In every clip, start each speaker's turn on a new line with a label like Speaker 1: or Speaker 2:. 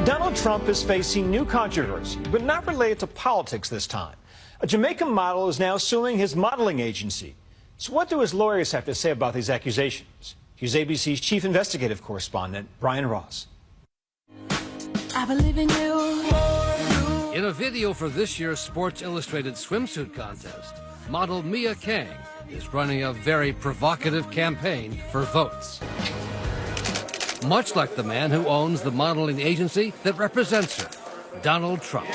Speaker 1: Donald Trump is facing new controversy, but not related to politics this time. A Jamaican model is now suing his modeling agency. So what do his lawyers have to say about these accusations? Here's ABC's chief investigative correspondent, Brian Ross.
Speaker 2: I believe in you.
Speaker 3: In a video for this year's Sports Illustrated swimsuit contest, model Mia Kang is running a very provocative campaign for votes. Much like the man who owns the modeling agency that represents her, Donald Trump.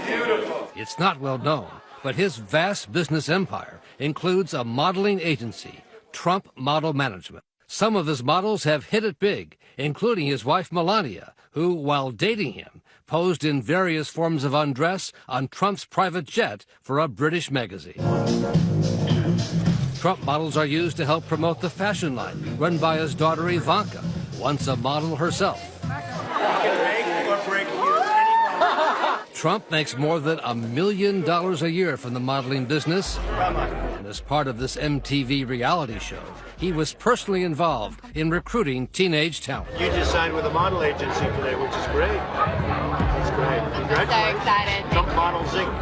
Speaker 3: Beautiful. It's not well known, but his vast business empire includes a modeling agency, Trump Model Management. Some of his models have hit it big, including his wife Melania, who, while dating him, posed in various forms of undress on Trump's private jet for a British magazine. Trump models are used to help promote the fashion line run by his daughter Ivanka, once a model herself. Trump makes more than $1 million a year from the modeling business. And as part of this MTV reality show, he was personally involved in recruiting teenage talent.
Speaker 4: You just signed with a model agency today, which is great. That's great. Congratulations.
Speaker 5: So excited.
Speaker 4: Trump Models Inc.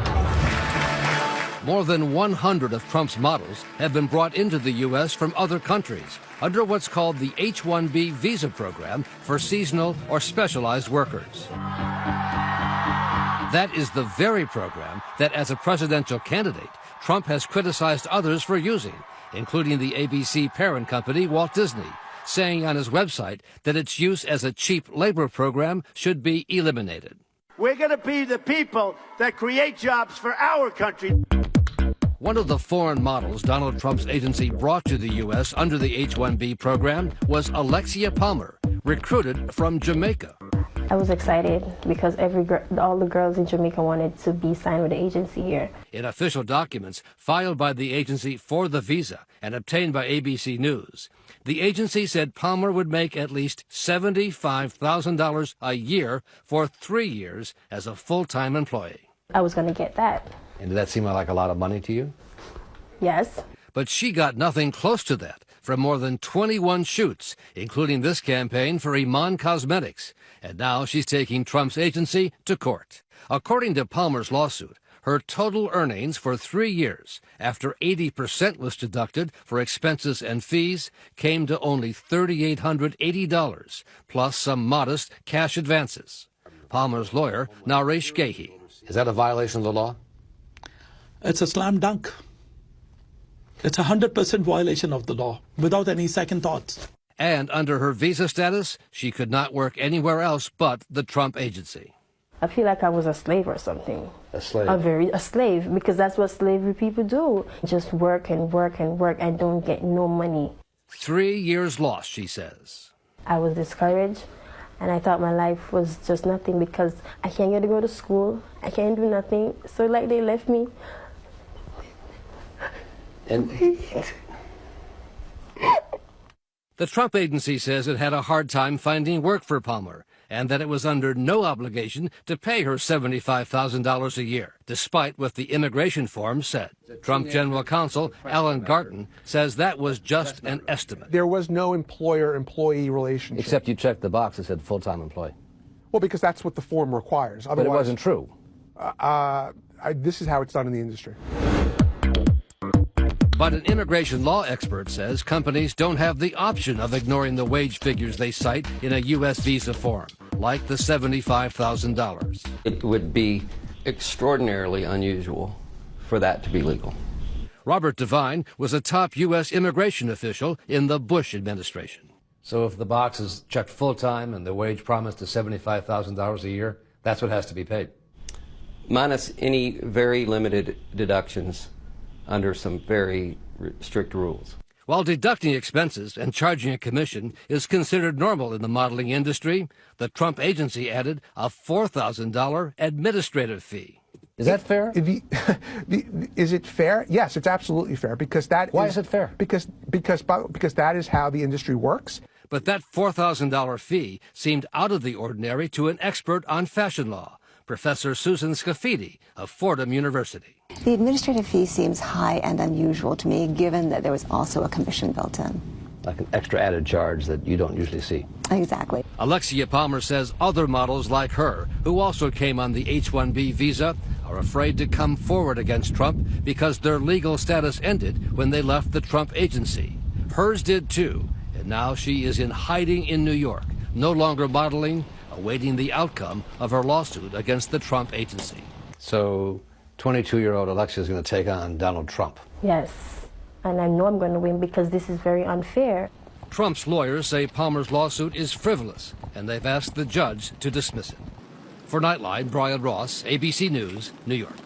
Speaker 3: More than 100 of Trump's models have been brought into the U.S. from other countries under what's called the H-1B visa program for seasonal or specialized workers. That is the very program that, as a presidential candidate, Trump has criticized others for using, including the ABC parent company, Walt Disney, saying on his website that its use as a cheap labor program should be eliminated.
Speaker 4: We're going to be the people that create jobs for our country.
Speaker 3: One of the foreign models Donald Trump's agency brought to the U.S. under the H-1B program was Alexia Palmer, recruited from Jamaica.
Speaker 6: I was excited because all the girls in Jamaica wanted to be signed with the agency here.
Speaker 3: In official documents filed by the agency for the visa and obtained by ABC News, the agency said Palmer would make at least $75,000 a year for 3 years as a full-time employee.
Speaker 6: I was going to get that.
Speaker 3: And did that seem like a lot of money to you?
Speaker 6: Yes.
Speaker 3: But she got nothing close to that from more than 21 shoots, including this campaign for Iman Cosmetics. And now she's taking Trump's agency to court. According to Palmer's lawsuit, her total earnings for 3 years, after 80% was deducted for expenses and fees, came to only $3,880, plus some modest cash advances. Palmer's lawyer, Naresh Gehi. Is that a violation of the law?
Speaker 7: It's a slam dunk. It's 100% violation of the law, without any second thoughts.
Speaker 3: And under her visa status, she could not work anywhere else but the Trump agency.
Speaker 6: I feel like I was a slave or something.
Speaker 3: A slave?
Speaker 6: A slave, because that's what slavery people do. Just work and work and work and don't get no money.
Speaker 3: 3 years lost, she says.
Speaker 6: I was discouraged, and I thought my life was just nothing because I can't get to go to school. I can't do nothing. So like they left me.
Speaker 3: And the Trump agency says it had a hard time finding work for Palmer and that it was under no obligation to pay her $75,000 a year, despite what the immigration form said. Trump General Counsel Alan Garten says that was just an estimate.
Speaker 8: There was no employer-employee relationship.
Speaker 3: Except you checked the box that said full-time employee.
Speaker 8: Well, because that's what the form requires.
Speaker 3: But it wasn't true.
Speaker 8: This is how it's done in the industry.
Speaker 3: But an immigration law expert says companies don't have the option of ignoring the wage figures they cite in a U.S. visa form, like the $75,000.
Speaker 9: It would be extraordinarily unusual for that to be legal.
Speaker 3: Robert Devine was a top U.S. immigration official in the Bush administration. So if the box is checked full-time and the wage promised is $75,000 a year, that's what has to be paid?
Speaker 9: Minus any very limited deductions under some very strict rules.
Speaker 3: While deducting expenses and charging a commission is considered normal in the modeling industry, the Trump agency added a $4,000 administrative fee. Is that fair?
Speaker 8: Is it fair? Yes, it's absolutely fair because that.
Speaker 3: Why is it fair?
Speaker 8: Because that is how the industry works.
Speaker 3: But that $4,000 fee seemed out of the ordinary to an expert on fashion law, Professor Susan Scafidi of Fordham University.
Speaker 10: The administrative fee seems high and unusual to me, given that there was also a commission built in.
Speaker 5: like an extra added charge that you don't usually see.
Speaker 10: Exactly.
Speaker 3: Alexia Palmer says other models like her, who also came on the H-1B visa, are afraid to come forward against Trump because their legal status ended when they left the Trump agency. Hers did too, and now she is in hiding in New York, no longer modeling, awaiting the outcome of her lawsuit against the Trump agency.
Speaker 5: So 22-year-old Alexia is going to take on Donald Trump.
Speaker 6: Yes, and I know I'm going to win because this is very unfair.
Speaker 3: Trump's lawyers say Palmer's lawsuit is frivolous, and they've asked the judge to dismiss it. For Nightline, Brian Ross, ABC News, New York.